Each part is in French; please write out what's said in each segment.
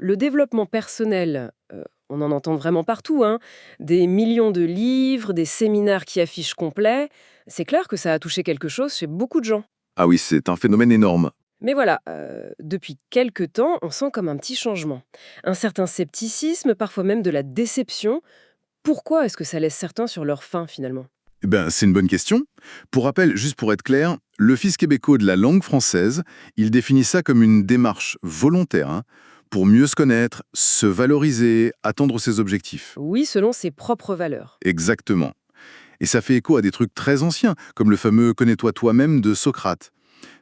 Le développement personnel, on en entend vraiment partout, hein. Des millions de livres, des séminaires qui affichent complet. C'est clair que ça a touché quelque chose chez beaucoup de gens. Ah oui, c'est un phénomène énorme. Mais voilà, depuis quelque temps, on sent comme un petit changement. Un certain scepticisme, parfois même de la déception. Pourquoi est-ce que ça laisse certains sur leur faim finalement? Eh ben, c'est une bonne question. Pour rappel, juste pour être clair, l'Office québécois de la langue française, il définit ça comme une démarche volontaire, pour mieux se connaître, se valoriser, atteindre ses objectifs. Oui, selon ses propres valeurs. Exactement. Et ça fait écho à des trucs très anciens, comme le fameux «connais-toi toi-même» de Socrate.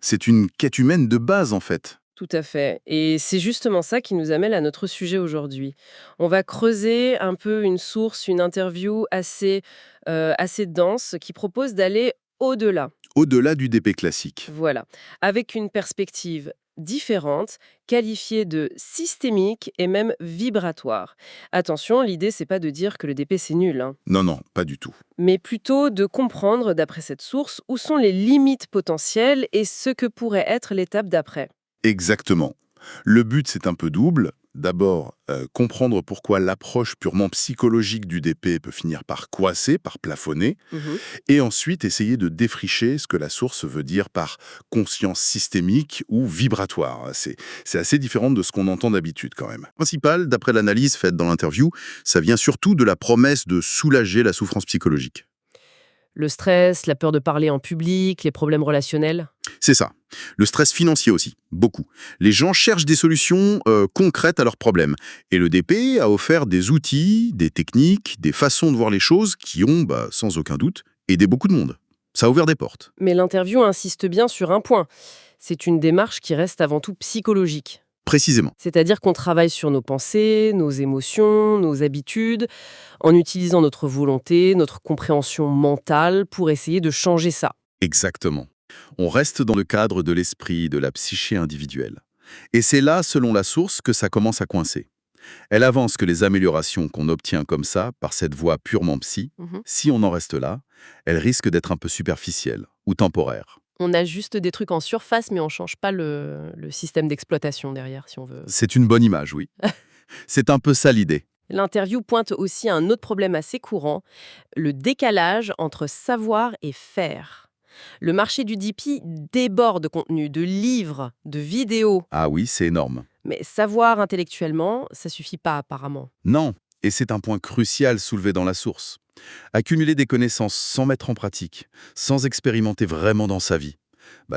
C'est une quête humaine de base, en fait. Tout à fait. Et c'est justement ça qui nous amène à notre sujet aujourd'hui. On va creuser un peu une source, une interview assez dense qui propose d'aller au-delà. Au-delà du DP classique. Voilà. Avec une perspective différente, qualifiée de systémique et même vibratoire. Attention, l'idée, c'est pas de dire que le DP c'est nul, hein, Non, non, pas du tout. mais plutôt de comprendre, d'après cette source, où sont les limites potentielles et ce que pourrait être l'étape d'après. Exactement. Le but, c'est un peu double. D'abord, comprendre pourquoi l'approche purement psychologique du DP peut finir par coincer, par plafonner, Mhm. et ensuite essayer de défricher ce que la source veut dire par conscience systémique ou vibratoire. C'est assez différent de ce qu'on entend d'habitude quand même. Le principal, d'après l'analyse faite dans l'interview, ça vient surtout de la promesse de soulager la souffrance psychologique. Le stress, la peur de parler en public, les problèmes relationnels. C'est ça. Le stress financier aussi, beaucoup. Les gens cherchent des solutions concrètes à leurs problèmes. Et le DP a offert des outils, des techniques, des façons de voir les choses qui ont, sans aucun doute, aidé beaucoup de monde. Ça a ouvert des portes. Mais l'interview insiste bien sur un point. C'est une démarche qui reste avant tout psychologique. Précisément. C'est-à-dire qu'on travaille sur nos pensées, nos émotions, nos habitudes, en utilisant notre volonté, notre compréhension mentale pour essayer de changer ça. Exactement. On reste dans le cadre de l'esprit, de la psyché individuelle. Et c'est là, selon la source, que ça commence à coincer. Elle avance que les améliorations qu'on obtient comme ça, par cette voie purement psy, Mhm. si on en reste là, elles risquent d'être un peu superficielles ou temporaires. On ajuste des trucs en surface, mais on ne change pas le système d'exploitation derrière, si on veut. C'est une bonne image, oui. C'est un peu ça l'idée. L'interview pointe aussi à un autre problème assez courant, le décalage entre savoir et faire. Le marché du DP déborde de contenu, de livres, de vidéos. Ah oui, c'est énorme. Mais savoir intellectuellement, ça suffit pas apparemment. Non, et c'est un point crucial soulevé dans la source. Accumuler des connaissances sans mettre en pratique, sans expérimenter vraiment dans sa vie,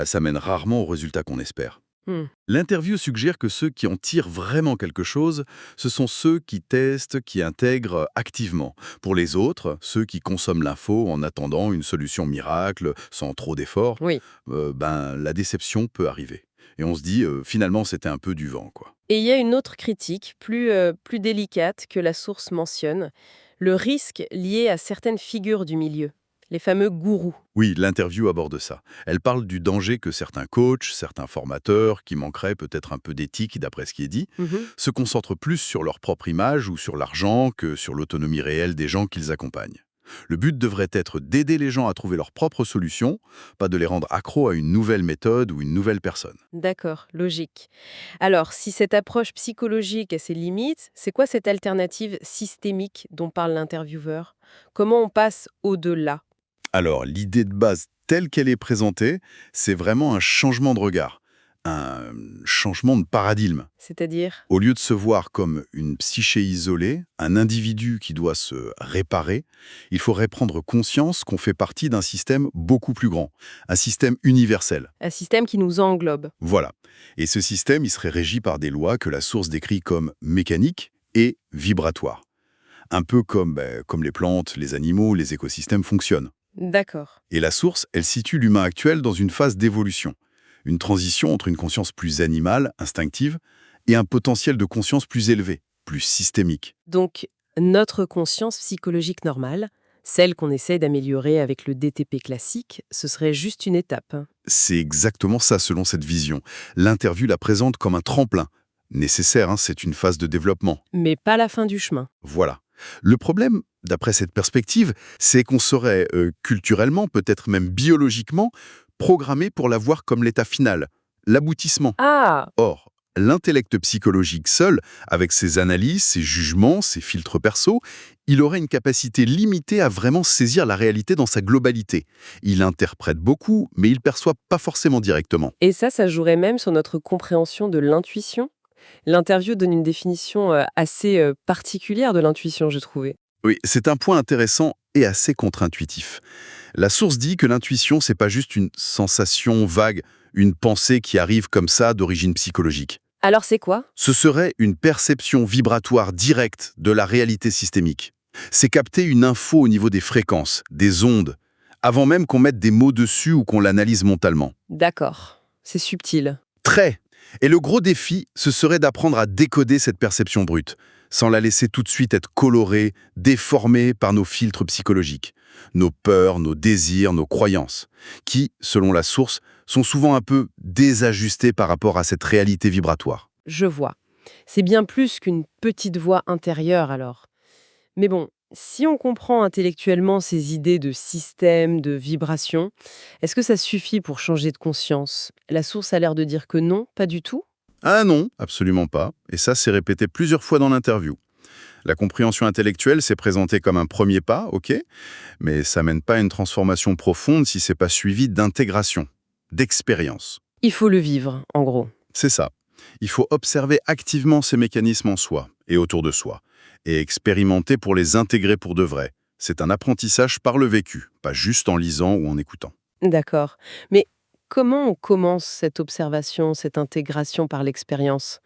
ça mène rarement au résultat qu'on espère. Hmm. L'interview suggère que ceux qui en tirent vraiment quelque chose, ce sont ceux qui testent, qui intègrent activement. Pour les autres, ceux qui consomment l'info en attendant une solution miracle, sans trop d'efforts, Oui. la déception peut arriver. Et on se dit, finalement, c'était un peu du vent, quoi. Et il y a une autre critique, plus délicate, que la source mentionne, le risque lié à certaines figures du milieu, les fameux gourous. Oui, l'interview aborde ça. Elle parle du danger que certains coachs, certains formateurs, qui manqueraient peut-être un peu d'éthique d'après ce qui est dit, Mhm. se concentrent plus sur leur propre image ou sur l'argent que sur l'autonomie réelle des gens qu'ils accompagnent. Le but devrait être d'aider les gens à trouver leur propre solution, pas de les rendre accros à une nouvelle méthode ou une nouvelle personne. D'accord, logique. Alors, si cette approche psychologique a ses limites, c'est quoi cette alternative systémique dont parle l'intervieweur? Comment on passe au-delà? Alors, l'idée de base telle qu'elle est présentée, c'est vraiment un changement de regard, un changement de paradigme. C'est-à-dire? Au lieu de se voir comme une psyché isolée, un individu qui doit se réparer, il faudrait prendre conscience qu'on fait partie d'un système beaucoup plus grand, un système universel. Un système qui nous englobe. Voilà. Et ce système, il serait régi par des lois que la source décrit comme mécaniques et vibratoires. Un peu comme les plantes, les animaux, les écosystèmes fonctionnent. D'accord. Et la source, elle situe l'humain actuel dans une phase d'évolution. Une transition entre une conscience plus animale, instinctive, et un potentiel de conscience plus élevé, plus systémique. Donc, notre conscience psychologique normale, celle qu'on essaie d'améliorer avec le DTP classique, ce serait juste une étape. C'est exactement ça selon cette vision. L'interview la présente comme un tremplin. Nécessaire, c'est une phase de développement. Mais pas la fin du chemin. Voilà. Le problème, d'après cette perspective, c'est qu'on serait culturellement, peut-être même biologiquement, programmé pour la voir comme l'état final, l'aboutissement. Ah! Or, L'intellect psychologique seul, avec ses analyses, ses jugements, ses filtres perso, il aurait une capacité limitée à vraiment saisir la réalité dans sa globalité. Il interprète beaucoup, mais il perçoit pas forcément directement. Et ça jouerait même sur notre compréhension de l'intuition. L'interview donne une définition assez particulière de l'intuition, j'ai trouvé. Oui, c'est un point intéressant et assez contre-intuitif. La source dit que l'intuition, c'est pas juste une sensation vague, une pensée qui arrive comme ça d'origine psychologique. Alors c'est quoi? Ce serait une perception vibratoire directe de la réalité systémique. C'est capter une info au niveau des fréquences, des ondes, avant même qu'on mette des mots dessus ou qu'on l'analyse mentalement. D'accord, c'est subtil. Très. Et le gros défi, ce serait d'apprendre à décoder cette perception brute, sans la laisser tout de suite être colorée, déformée par nos filtres psychologiques, nos peurs, nos désirs, nos croyances, qui, selon la source, sont souvent un peu désajustés par rapport à cette réalité vibratoire. Je vois. C'est bien plus qu'une petite voix intérieure alors. Mais bon, si on comprend intellectuellement ces idées de système, de vibration, est-ce que ça suffit pour changer de conscience? La source a l'air de dire que non, pas du tout. Ah non, absolument pas. Et ça, c'est répété plusieurs fois dans l'interview. La compréhension intellectuelle s'est présentée comme un premier pas, ok, mais ça mène pas à une transformation profonde si c'est pas suivi d'intégration, d'expérience. Il faut le vivre, en gros. C'est ça. Il faut observer activement ces mécanismes en soi et autour de soi, et expérimenter pour les intégrer pour de vrai. C'est un apprentissage par le vécu, pas juste en lisant ou en écoutant. D'accord. Mais comment on commence cette observation, cette intégration par l'expérience?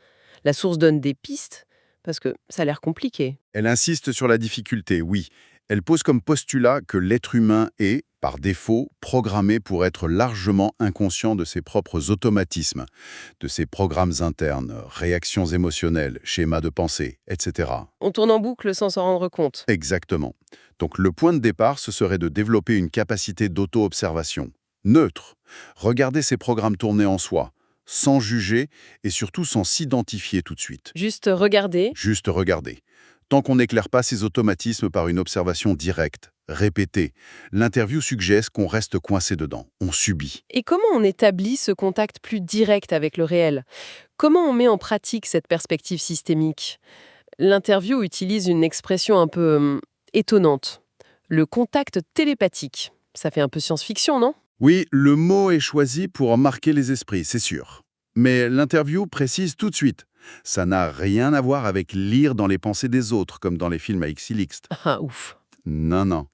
La source donne des pistes, parce que ça a l'air compliqué. Elle insiste sur la difficulté, oui. Elle pose comme postulat que l'être humain est, par défaut, programmé pour être largement inconscient de ses propres automatismes, de ses programmes internes, réactions émotionnelles, schémas de pensée, etc. On tourne en boucle sans s'en rendre compte. Exactement. Donc le point de départ, ce serait de développer une capacité d'auto-observation. Neutre. Regarder ces programmes tourner en soi, sans juger et surtout sans s'identifier tout de suite. Juste regarder. Juste regarder. Tant qu'on n'éclaire pas ces automatismes par une observation directe, répétée, l'interview suggère qu'on reste coincé dedans, on subit. Et comment on établit ce contact plus direct avec le réel? Comment on met en pratique cette perspective systémique? L'interview utilise une expression un peu étonnante. Le contact télépathique. Ça fait un peu science-fiction, non? Oui, le mot est choisi pour marquer les esprits, c'est sûr. Mais l'interview précise tout de suite. Ça n'a rien à voir avec lire dans les pensées des autres, comme dans les films avec Silixte. Ah, ouf. Non, non.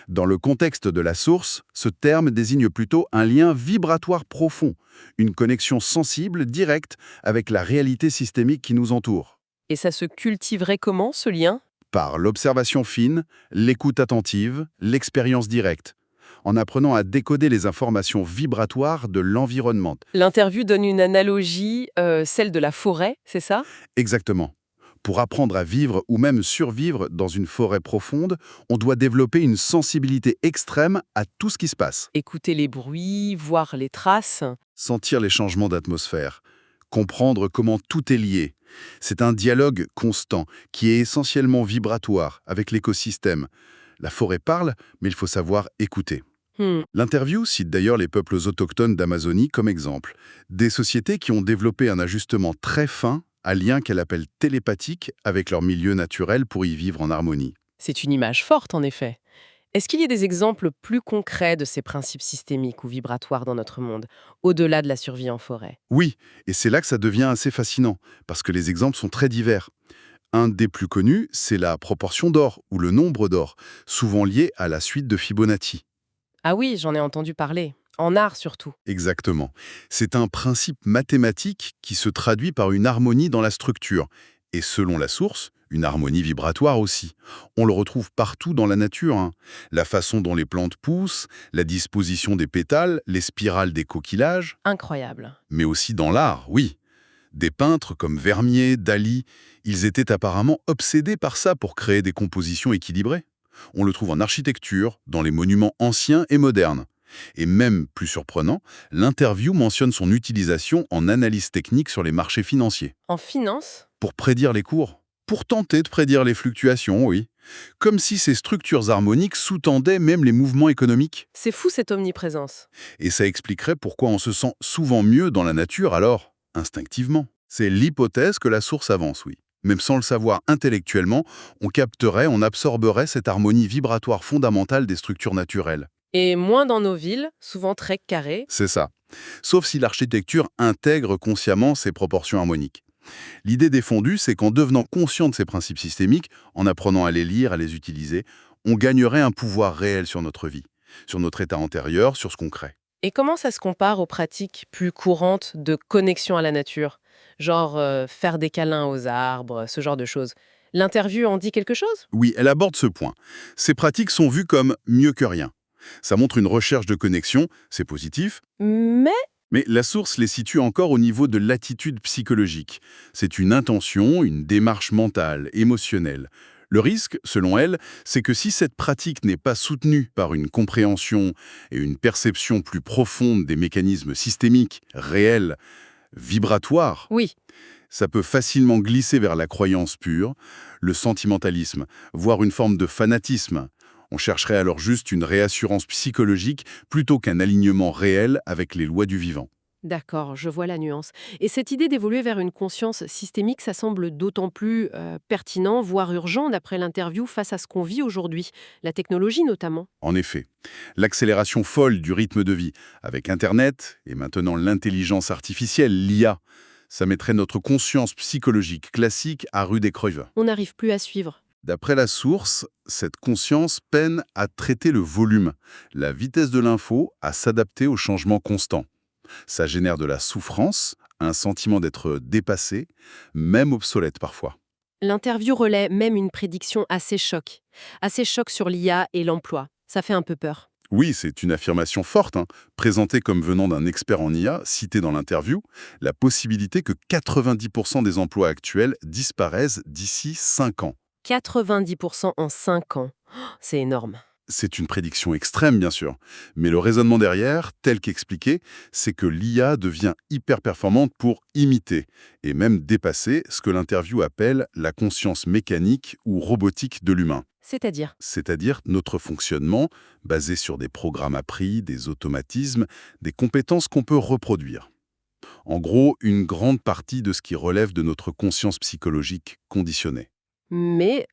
Dans le contexte de la source, ce terme désigne plutôt un lien vibratoire profond, une connexion sensible, directe, avec la réalité systémique qui nous entoure. Et ça se cultiverait comment, ce lien? Par l'observation fine, l'écoute attentive, l'expérience directe, en apprenant à décoder les informations vibratoires de l'environnement. L'interview donne une analogie, celle de la forêt, c'est ça? Exactement. Pour apprendre à vivre ou même survivre dans une forêt profonde, on doit développer une sensibilité extrême à tout ce qui se passe. Écouter les bruits, voir les traces. Sentir les changements d'atmosphère, comprendre comment tout est lié. C'est un dialogue constant qui est essentiellement vibratoire avec l'écosystème. La forêt parle, mais il faut savoir écouter. Hmm. L'interview cite d'ailleurs les peuples autochtones d'Amazonie comme exemple. Des sociétés qui ont développé un ajustement très fin, un lien qu'elle appelle télépathique avec leur milieu naturel pour y vivre en harmonie. C'est une image forte, en effet. Est-ce qu'il y a des exemples plus concrets de ces principes systémiques ou vibratoires dans notre monde, au-delà de la survie en forêt? Oui, et c'est là que ça devient assez fascinant, parce que les exemples sont très divers. Un des plus connus, c'est la proportion d'or, ou le nombre d'or, souvent lié à la suite de Fibonacci. Ah oui, j'en ai entendu parler. En art surtout. Exactement. C'est un principe mathématique qui se traduit par une harmonie dans la structure. Et selon la source, une harmonie vibratoire aussi. On le retrouve partout dans la nature, hein. La façon dont les plantes poussent, la disposition des pétales, les spirales des coquillages, Incroyable. mais aussi dans l'art, oui. Des peintres comme Vermeer, Dali, ils étaient apparemment obsédés par ça pour créer des compositions équilibrées. On le trouve en architecture, dans les monuments anciens et modernes. Et même plus surprenant, l'interview mentionne son utilisation en analyse technique sur les marchés financiers. En finance? Pour prédire les cours. Pour tenter de prédire les fluctuations, oui. Comme si ces structures harmoniques sous-tendaient même les mouvements économiques. C'est fou cette omniprésence. Et ça expliquerait pourquoi on se sent souvent mieux dans la nature alors, instinctivement. C'est l'hypothèse que la source avance, oui. Même sans le savoir intellectuellement, on capterait, on absorberait cette harmonie vibratoire fondamentale des structures naturelles. Et moins dans nos villes, souvent très carrées. C'est ça. Sauf si l'architecture intègre consciemment ces proportions harmoniques. L'idée défendue, c'est qu'en devenant conscient de ces principes systémiques, en apprenant à les lire, à les utiliser, on gagnerait un pouvoir réel sur notre vie, sur notre état antérieur, sur ce qu'on crée. Et comment ça se compare aux pratiques plus courantes de connexion à la nature? Genre faire des câlins aux arbres, ce genre de choses. L'interview en dit quelque chose? Oui, elle aborde ce point. Ces pratiques sont vues comme mieux que rien. Ça montre une recherche de connexion, c'est positif, Mais mais la source les situe encore au niveau de l'attitude psychologique. C'est une intention, une démarche mentale, émotionnelle. Le risque, selon elle, c'est que si cette pratique n'est pas soutenue par une compréhension et une perception plus profonde des mécanismes systémiques, réels, vibratoires, oui, ça peut facilement glisser vers la croyance pure, le sentimentalisme, voire une forme de fanatisme. On chercherait alors juste une réassurance psychologique plutôt qu'un alignement réel avec les lois du vivant. d'accord, je vois la nuance. Et cette idée d'évoluer vers une conscience systémique, ça semble d'autant plus pertinent, voire urgent, d'après l'interview, face à ce qu'on vit aujourd'hui, la technologie notamment. En effet, l'accélération folle du rythme de vie, avec Internet et maintenant l'intelligence artificielle, l'IA, ça mettrait notre conscience psychologique classique à rude épreuve. On n'arrive plus à suivre. D'après la source, cette conscience peine à traiter le volume, la vitesse de l'info, à s'adapter aux changements constants. Ça génère de la souffrance, un sentiment d'être dépassé, même obsolète parfois. L'interview relaie même une prédiction assez choc sur l'IA et l'emploi. Ça fait un peu peur. Oui, c'est une affirmation forte, hein, présentée comme venant d'un expert en IA, cité dans l'interview, la possibilité que 90% des emplois actuels disparaissent d'ici 5 ans. 90% en 5 ans. Oh, c'est énorme. C'est une prédiction extrême, bien sûr, mais le raisonnement derrière, tel qu'expliqué, c'est que l'IA devient hyper performante pour imiter et même dépasser ce que l'interview appelle la conscience mécanique ou robotique de l'humain. C'est-à-dire? C'est-à-dire notre fonctionnement basé sur des programmes appris, des automatismes, des compétences qu'on peut reproduire. En gros, une grande partie de ce qui relève de notre conscience psychologique conditionnée. Mais,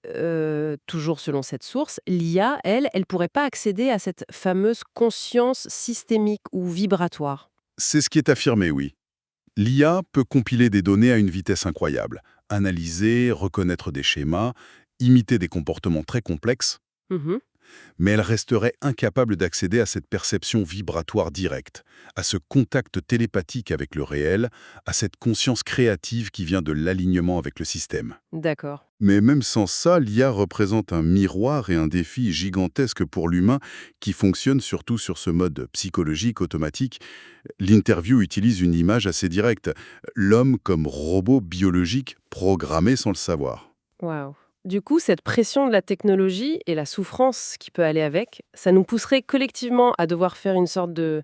toujours selon cette source, l'IA, elle pourrait pas accéder à cette fameuse conscience systémique ou vibratoire. C'est ce qui est affirmé, oui. L'IA peut compiler des données à une vitesse incroyable, analyser, reconnaître des schémas, imiter des comportements très complexes, Mhm. mais elle resterait incapable d'accéder à cette perception vibratoire directe, à ce contact télépathique avec le réel, à cette conscience créative qui vient de l'alignement avec le système. D'accord. Mais même sans ça, l'IA représente un miroir et un défi gigantesque pour l'humain qui fonctionne surtout sur ce mode psychologique automatique. L'interview utilise une image assez directe, l'homme comme robot biologique programmé sans le savoir. Waouh. Du coup, cette pression de la technologie et la souffrance qui peut aller avec, ça nous pousserait collectivement à devoir faire une sorte de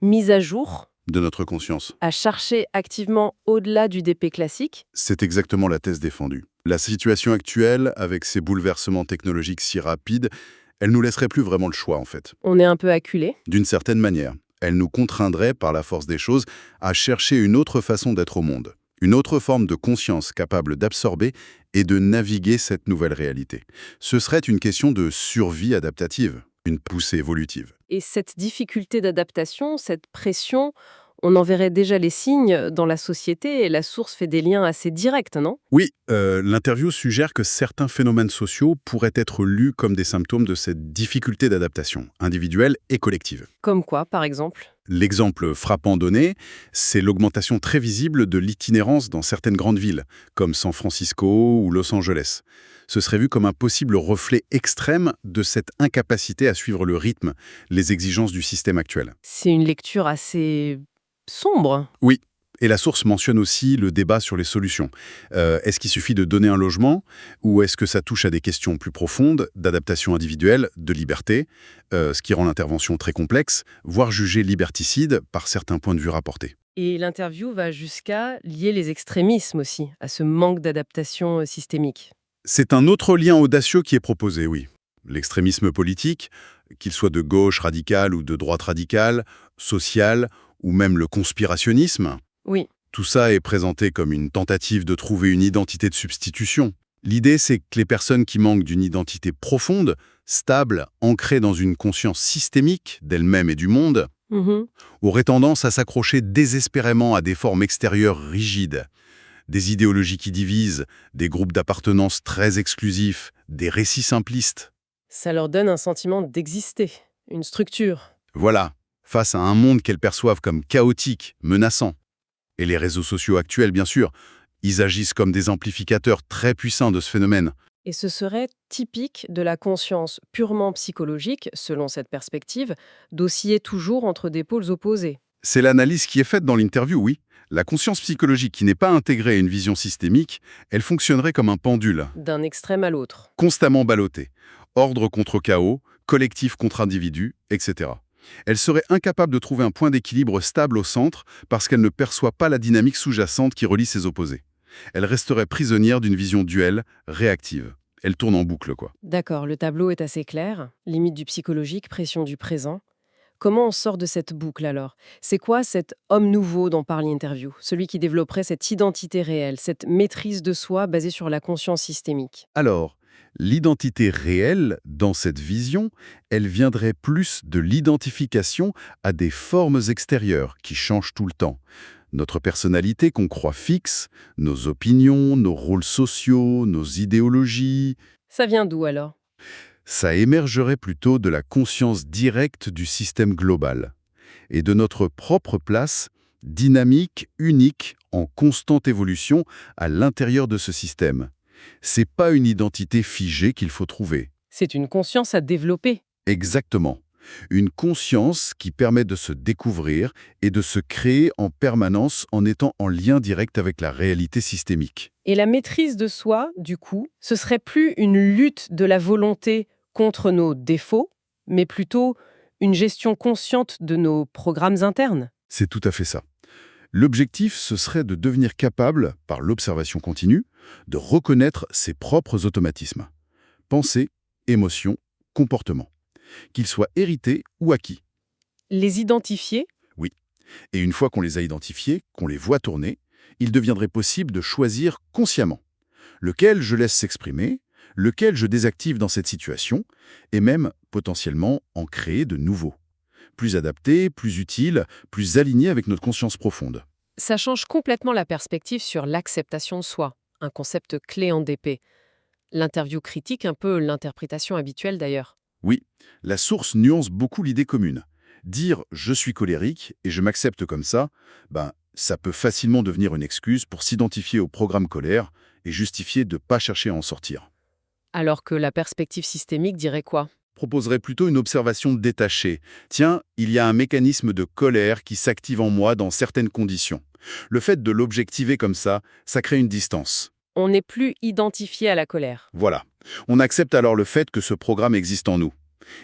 mise à jour, De notre conscience. à chercher activement au-delà du DP classique. C'est exactement la thèse défendue. La situation actuelle, avec ces bouleversements technologiques si rapides, elle nous laisserait plus vraiment le choix en fait. On est un peu acculé. D'une certaine manière, elle nous contraindrait par la force des choses à chercher une autre façon d'être au monde. Une autre forme de conscience capable d'absorber et de naviguer cette nouvelle réalité. Ce serait une question de survie adaptative, une poussée évolutive. Et cette difficulté d'adaptation, cette pression, on en verrait déjà les signes dans la société et la source fait des liens assez directs, non? Oui, l'interview suggère que certains phénomènes sociaux pourraient être lus comme des symptômes de cette difficulté d'adaptation, individuelle et collective. Comme quoi, par exemple? L'exemple frappant donné, c'est l'augmentation très visible de l'itinérance dans certaines grandes villes, comme San Francisco ou Los Angeles. Ce serait vu comme un possible reflet extrême de cette incapacité à suivre le rythme, les exigences du système actuel. C'est une lecture assez sombre. Oui, et la source mentionne aussi le débat sur les solutions. Est-ce qu'il suffit de donner un logement ou est-ce que ça touche à des questions plus profondes d'adaptation individuelle, de liberté, ce qui rend l'intervention très complexe, voire jugée liberticide par certains points de vue rapportés. Et l'interview va jusqu'à lier les extrémismes aussi, à ce manque d'adaptation systémique. C'est un autre lien audacieux qui est proposé, oui. L'extrémisme politique, qu'il soit de gauche radicale ou de droite radicale, social, ou même le conspirationnisme, Oui, Tout ça est présenté comme une tentative de trouver une identité de substitution. L'idée, c'est que les personnes qui manquent d'une identité profonde, stable, ancrée dans une conscience systémique d'elles-mêmes et du monde, Mhm. auraient tendance à s'accrocher désespérément à des formes extérieures rigides, des idéologies qui divisent, des groupes d'appartenance très exclusifs, des récits simplistes. Ça leur donne un sentiment d'exister, une structure. Voilà, face à un monde qu'elles perçoivent comme chaotique, menaçant. Et les réseaux sociaux actuels, bien sûr, ils agissent comme des amplificateurs très puissants de ce phénomène. Et ce serait typique de la conscience purement psychologique, selon cette perspective, d'osciller toujours entre des pôles opposés. C'est l'analyse qui est faite dans l'interview, oui. La conscience psychologique qui n'est pas intégrée à une vision systémique, elle fonctionnerait comme un pendule, D'un extrême à l'autre. constamment ballotté. Ordre contre chaos, collectif contre individu, etc. Elle serait incapable de trouver un point d'équilibre stable au centre parce qu'elle ne perçoit pas la dynamique sous-jacente qui relie ses opposés. Elle resterait prisonnière d'une vision duelle, réactive. Elle tourne en boucle, quoi. D'accord, le tableau est assez clair. Limite du psychologique, pression du présent. Comment on sort de cette boucle alors? C'est quoi cet homme nouveau dont parle l'interview? Celui qui développerait cette identité réelle, cette maîtrise de soi basée sur la conscience systémique. Alors, l'identité réelle, dans cette vision, elle viendrait plus de l'identification à des formes extérieures qui changent tout le temps. Notre personnalité qu'on croit fixe, nos opinions, nos rôles sociaux, nos idéologies, Ça vient d'où alors? ça émergerait plutôt de la conscience directe du système global et de notre propre place, dynamique, unique, en constante évolution à l'intérieur de ce système. C'est pas une identité figée qu'il faut trouver. C'est une conscience à développer. Exactement. Une conscience qui permet de se découvrir et de se créer en permanence en étant en lien direct avec la réalité systémique. Et la maîtrise de soi, du coup, ce serait plus une lutte de la volonté contre nos défauts, mais plutôt une gestion consciente de nos programmes internes. C'est tout à fait ça. L'objectif, ce serait de devenir capable, par l'observation continue, de reconnaître ses propres automatismes. Pensée, émotion, comportement. Qu'ils soient hérités ou acquis. Les identifier, Oui. Et une fois qu'on les a identifiés, qu'on les voit tourner, il deviendrait possible de choisir consciemment lequel je laisse s'exprimer, lequel je désactive dans cette situation, et même, potentiellement, en créer de nouveaux. Plus adaptés, plus utiles, plus alignés avec notre conscience profonde. ça change complètement la perspective sur l'acceptation de soi, un concept clé en DP. L'interview critique un peu l'interprétation habituelle d'ailleurs. Oui, la source nuance beaucoup l'idée commune. Dire « je suis colérique et je m'accepte comme ça », ça peut facilement devenir une excuse pour s'identifier au programme colère et justifier de ne pas chercher à en sortir. Alors que la perspective systémique dirait quoi? Proposerait plutôt une observation détachée. Tiens, il y a un mécanisme de colère qui s'active en moi dans certaines conditions. Le fait de l'objectiver comme ça crée une distance. On n'est plus identifié à la colère. Voilà. On accepte alors le fait que ce programme existe en nous.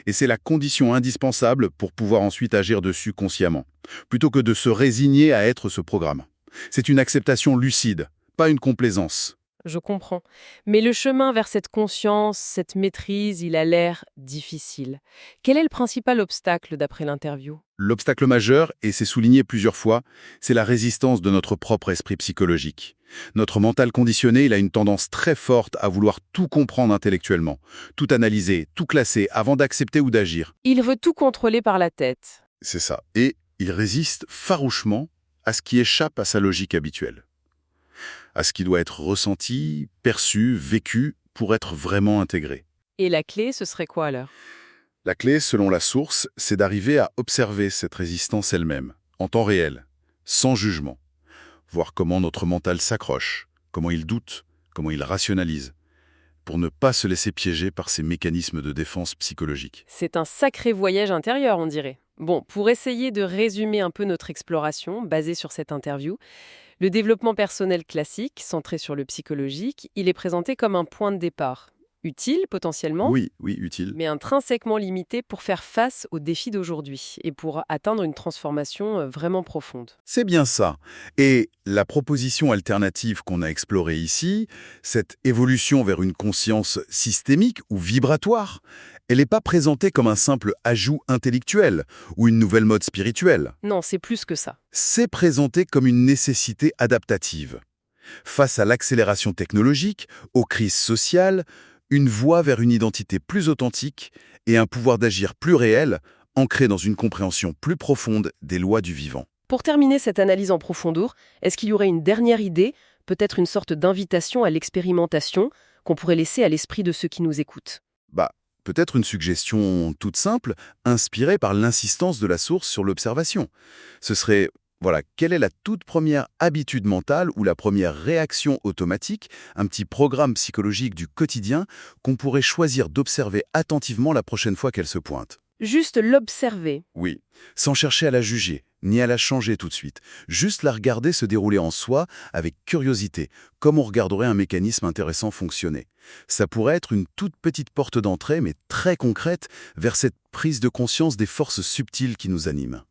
Et c'est la condition indispensable pour pouvoir ensuite agir dessus consciemment, plutôt que de se résigner à être ce programme. C'est une acceptation lucide, pas une complaisance. Je comprends. Mais le chemin vers cette conscience, cette maîtrise, il a l'air difficile. Quel est le principal obstacle d'après l'interview? L'obstacle majeur, et c'est souligné plusieurs fois, c'est la résistance de notre propre esprit psychologique. Notre mental conditionné, il a une tendance très forte à vouloir tout comprendre intellectuellement, tout analyser, tout classer avant d'accepter ou d'agir. Il veut tout contrôler par la tête. C'est ça. Et il résiste farouchement à ce qui échappe à sa logique habituelle, à ce qui doit être ressenti, perçu, vécu pour être vraiment intégré. Et la clé, ce serait quoi alors? La clé, selon la source, c'est d'arriver à observer cette résistance elle-même, en temps réel, sans jugement. Voir comment notre mental s'accroche, comment il doute, comment il rationalise, pour ne pas se laisser piéger par ces mécanismes de défense psychologique. C'est un sacré voyage intérieur, on dirait. Bon, pour essayer de résumer un peu notre exploration basée sur cette interview, le développement personnel classique, centré sur le psychologique, il est présenté comme un point de départ. Utile potentiellement, Oui, utile. mais intrinsèquement limité pour faire face aux défis d'aujourd'hui et pour atteindre une transformation vraiment profonde. C'est bien ça. Et la proposition alternative qu'on a explorée ici, cette évolution vers une conscience systémique ou vibratoire, Elle n'est pas présentée comme un simple ajout intellectuel ou une nouvelle mode spirituelle. Non, c'est plus que ça. C'est présenté comme une nécessité adaptative. Face à l'accélération technologique, aux crises sociales, une voie vers une identité plus authentique et un pouvoir d'agir plus réel, ancré dans une compréhension plus profonde des lois du vivant. Pour terminer cette analyse en profondeur, est-ce qu'il y aurait une dernière idée, peut-être une sorte d'invitation à l'expérimentation, qu'on pourrait laisser à l'esprit de ceux qui nous écoutent? Bah, peut-être une suggestion toute simple, inspirée par l'insistance de la source sur l'observation. Ce serait, voilà, quelle est la toute première habitude mentale ou la première réaction automatique, un petit programme psychologique du quotidien qu'on pourrait choisir d'observer attentivement la prochaine fois qu'elle se pointe? Juste l'observer. Oui, sans chercher à la juger, ni à la changer tout de suite. Juste la regarder se dérouler en soi avec curiosité, comme on regarderait un mécanisme intéressant fonctionner. Ça pourrait être une toute petite porte d'entrée, mais très concrète, vers cette prise de conscience des forces subtiles qui nous animent.